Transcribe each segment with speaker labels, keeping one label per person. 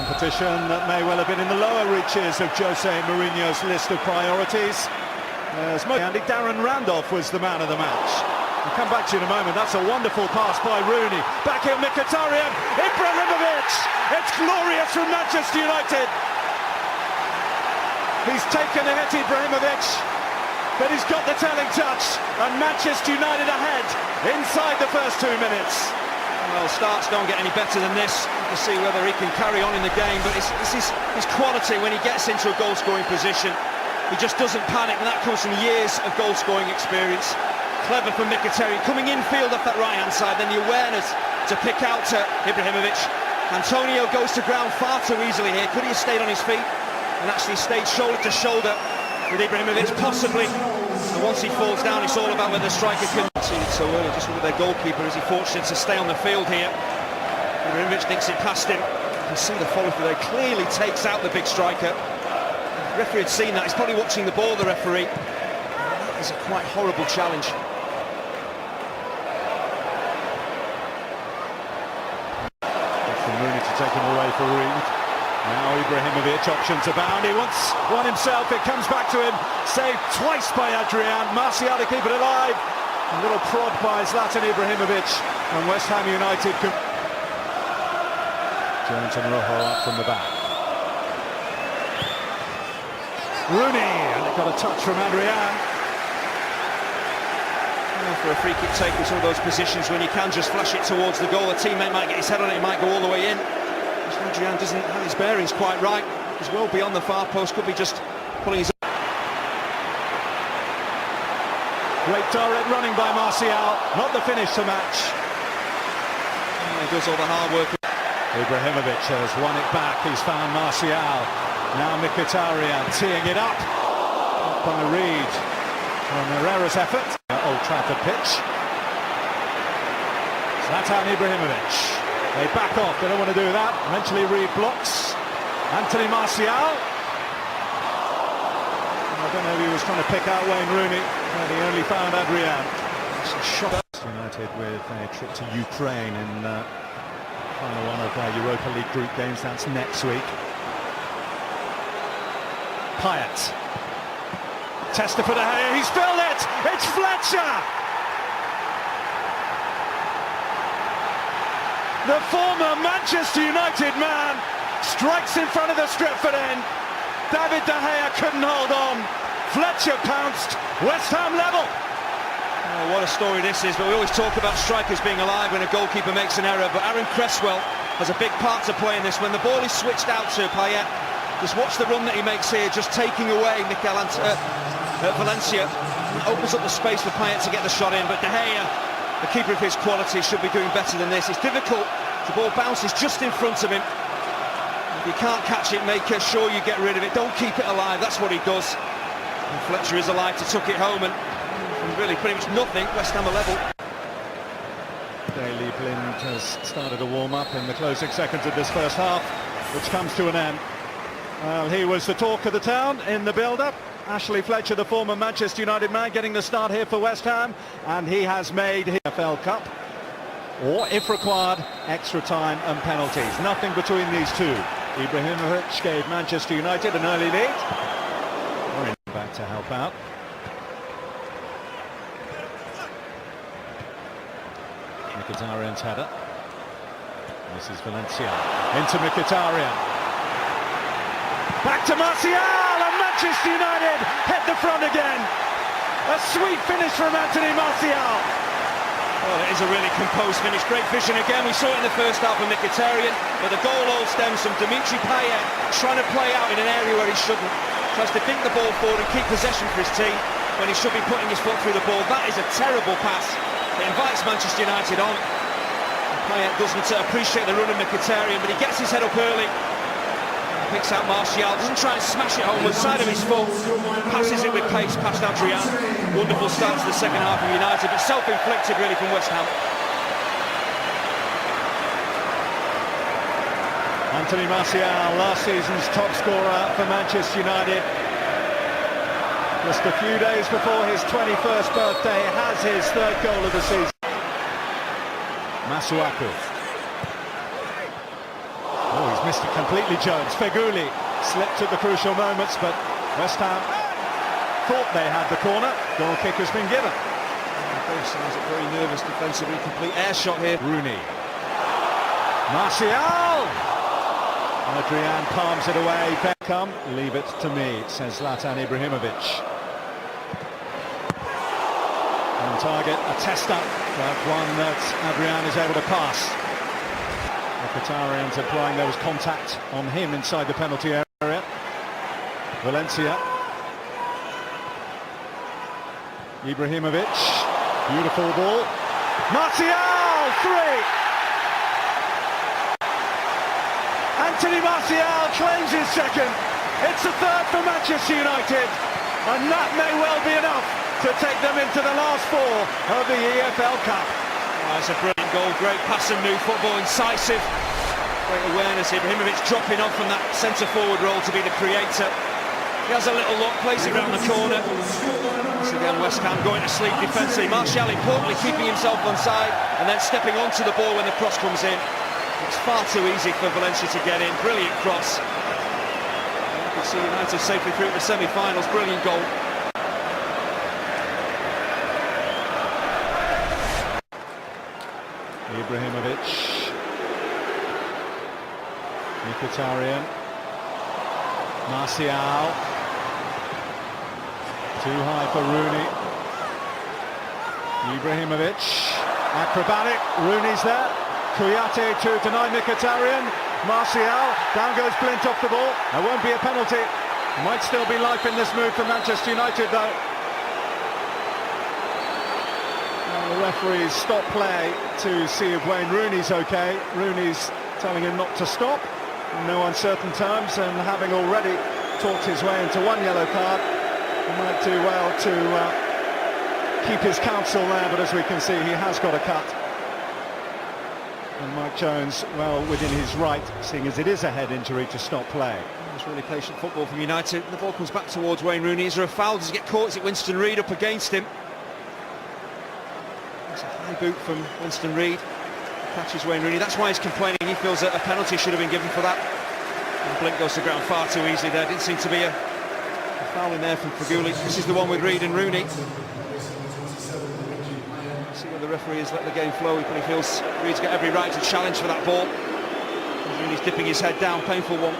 Speaker 1: competition that may well have been in the lower reaches of Jose Mourinho's list of priorities. Andy Darren Randolph was the man of the match. I'll come back to you in a moment. That's a wonderful pass by Rooney. Back here, Mkhitaryan, Ibrahimovic! It's glorious from Manchester United! He's taken a hit, Ibrahimovic, but he's got the telling touch, and Manchester United ahead inside the first 2 minutes.
Speaker 2: Well, starts don't get any better than this. We'll see whether he can carry on in the game, but it's his quality when he gets into a goal-scoring position. He just doesn't panic, and that comes from years of goal-scoring experience. Clever from Mkhitaryan, coming infield off that right-hand side, then the awareness to pick out to Ibrahimovic. Antonio goes to ground far too easily here. Could he have stayed on his feet and actually stayed shoulder to shoulder with Ibrahimovic? Possibly. And once he falls down, it's all about whether the striker can see it so early. Just with their goalkeeper, is he fortunate to stay on the field here? Ibrahimovic thinks it past him. You can see the follow-through there. Clearly takes out the big striker. The referee had seen that. He's probably watching the ball, the referee. That is a quite horrible challenge.
Speaker 1: Rooney to take him away for Reed. Now Ibrahimovic, options abound. He wants one himself. It comes back to him. Saved twice by Adrian. Martial to keep it alive. A little prod by Zlatan Ibrahimovic. And West Ham United. Jones and Rojo up from the back. Rooney, and it got a touch from Adrian.
Speaker 2: For a free kick take in some of those positions when you can just flash it towards the goal, a teammate might get his head on it, it might go all the way in. Adrian doesn't have his bearings quite right. He's well beyond the far post, could be just pulling his...
Speaker 1: Great direct running by Martial, not the finish to match.
Speaker 2: He does all the hard work.
Speaker 1: Ibrahimovic has won it back, he's found Martial. Now Mkhitaryan teeing it up by Reed on Herrera's effort. Old Trafford pitch. Zlatan Ibrahimovic. They back off, they don't want to do that. Eventually Reed blocks. Anthony Martial. I don't know if he was trying to pick out Wayne Rooney, but he only found Adrian. Shot United with a trip to Ukraine in final one of Europa League group games. That's next week. Payet. Tester for De Gea, he's filled it! It's Fletcher! The former Manchester United man strikes in front of the Stretford end. David De Gea couldn't hold on. Fletcher pounced. West Ham level.
Speaker 2: Oh, what a story this is, but we always talk about strikers being alive when a goalkeeper makes an error, but Aaron Cresswell has a big part to play in this. When the ball is switched out to Payet, just watch the run that he makes here, just taking away Valencia. Opens up the space for Payet to get the shot in, but De Gea, the keeper of his quality, should be doing better than this. It's difficult. The ball bounces just in front of him. If you can't catch it, make sure you get rid of it. Don't keep it alive. That's what he does. And Fletcher is alive to tuck it home, and really pretty much nothing. West Ham are level.
Speaker 1: Daley Blind has started a warm-up in the closing seconds of this first half, which comes to an end. He was the talk of the town in the build-up. Ashley Fletcher, the former Manchester United man, getting the start here for West Ham, and he has made his FL Cup, or if required, extra time and penalties. Nothing between these two. Ibrahimovic gave Manchester United an early lead. Back to help out. Mkhitaryan's header. This is Valencia. Into Mkhitaryan. Back to Martial, and Manchester United hit the front again. A sweet finish from Anthony Martial.
Speaker 2: Well, it is a really composed finish. Great vision again. We saw it in the first half of Mkhitaryan, but the goal all stems from Dimitri Payet trying to play out in an area where he shouldn't. Tries to dink the ball forward and keep possession for his team when he should be putting his foot through the ball. That is a terrible pass. It invites Manchester United on. And Payet doesn't appreciate the run of Mkhitaryan, but he gets his head up early. Picks out Martial, doesn't try and smash it home with the side of his foot, passes it with pace past Adrian. Wonderful start to the second half of United, but self-inflicted really from West Ham.
Speaker 1: Anthony Martial, last season's top scorer for Manchester United. Just a few days before his 21st birthday, has his third goal of the season. Masuaku. Oh, he's missed it completely, Jones. Feghouli slipped at the crucial moments, but West Ham thought they had the corner. Goal kick has been given.
Speaker 2: Both sides are very nervous defensively. Complete air shot here.
Speaker 1: Rooney. Martial! Adrian palms it away. Beckham, leave it to me, says Zlatan Ibrahimovic. On target, a tester, but one that Adrian is able to pass. The Qatarians implying there was contact on him inside the penalty area. Valencia. Ibrahimovic, beautiful ball. Martial, 3! Anthony Martial claims his second. It's a third for Manchester United, and that may well be enough to take them into the last 4 of the EFL Cup.
Speaker 2: Oh, it's a brilliant goal, great pass and move football, incisive, great awareness. Ibrahimovic dropping off from that centre-forward role to be the creator. He has a little look, plays it round the corner. Once again, West Ham going to sleep defensively. Martial importantly keeping himself onside and then stepping onto the ball when the cross comes in. It's far too easy for Valencia to get in. Brilliant cross. You can see United safely through to the semi-finals. Brilliant goal.
Speaker 1: Ibrahimovic. Mkhitaryan. Martial. Too high for Rooney. Ibrahimovic. Acrobatic. Rooney's there. Kouyaté to deny Mkhitaryan. Martial, down goes Blint off the ball. There won't be a penalty. Might still be life in this move for Manchester United though. And the referees stop play to see if Wayne Rooney's okay. Rooney's telling him not to stop, in no uncertain terms, and having already talked his way into 1 yellow card, he might do well to keep his counsel there, but as we can see, he has got a cut. And Mike Jones, well, within his right, seeing as it is a head injury, to stop play.
Speaker 2: It's really patient football from United. The ball comes back towards Wayne Rooney. Is there a foul? Does he get caught? Is it Winston Reid up against him? It's a high boot from Winston Reid. Catches Wayne Rooney. That's why he's complaining. He feels that a penalty should have been given for that. And Blink goes to ground far too easily there. Didn't seem to be a foul in there from Feghouli. This is the one with Reid and Rooney. See where the referee has let the game flow. He probably feels Reid's got every right to challenge for that ball. Rooney's dipping his head down, painful one.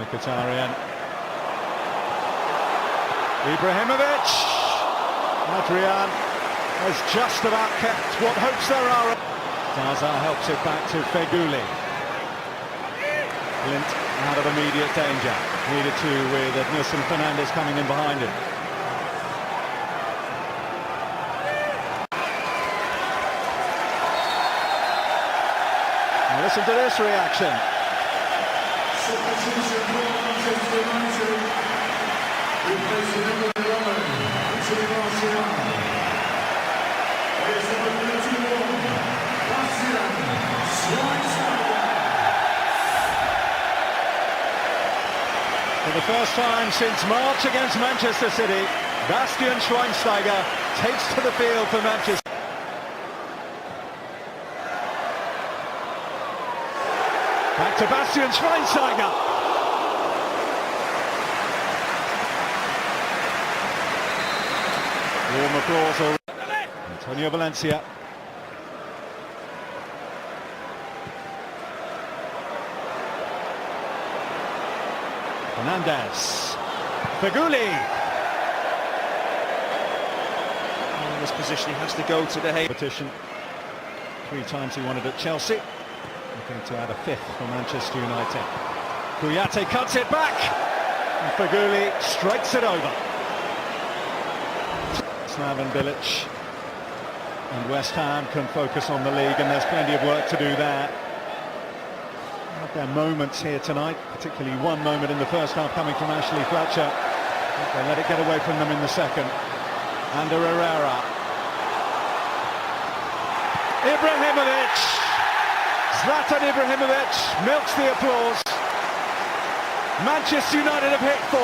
Speaker 1: Mkhitaryan. Ibrahimovic. Adrian has just about kept what hopes there are. Darah helps it back to Feghouli. Blint out of immediate danger. Needed to with Edmilson Fernandez coming in behind him. Now listen to this reaction. For the first time since March against Manchester City, Bastian Schweinsteiger takes to the field for Manchester. Back to Bastian Schweinsteiger. Warm applause already. Antonio Valencia. Fernandez. Feghouli.
Speaker 2: In this position he has to go to the
Speaker 1: competition. 3 times he won it at Chelsea. Looking to add a 5th for Manchester United. Kouyaté cuts it back. And Feghouli strikes it over. Slaven Bilic. And West Ham can focus on the league, and there's plenty of work to do there. There are moments here tonight, particularly one moment in the first half coming from Ashley Fletcher. They let it get away from them in the second. Ander Herrera. Ibrahimovic. Zlatan Ibrahimovic milks the applause. Manchester United have hit 4,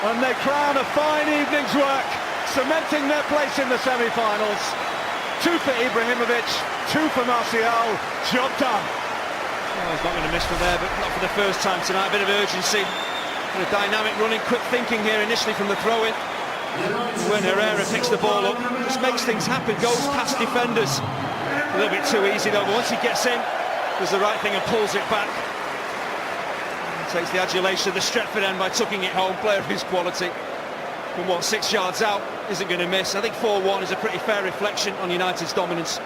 Speaker 1: and they crown a fine evening's work cementing their place in the semi-finals. 2 for Ibrahimovic, 2 for Martial. Job done.
Speaker 2: Oh, he's not going to miss from there, but not for the first time tonight. A bit of urgency, a dynamic running, quick thinking here initially from the throw-in. When Herrera picks the ball up, just makes things happen, goes past defenders. A little bit too easy though, but once he gets in, does the right thing and pulls it back. Takes the adulation of the Stretford end by tucking it home. Player of his quality. From 6 yards out, isn't going to miss. I think 4-1 is a pretty fair reflection on United's dominance.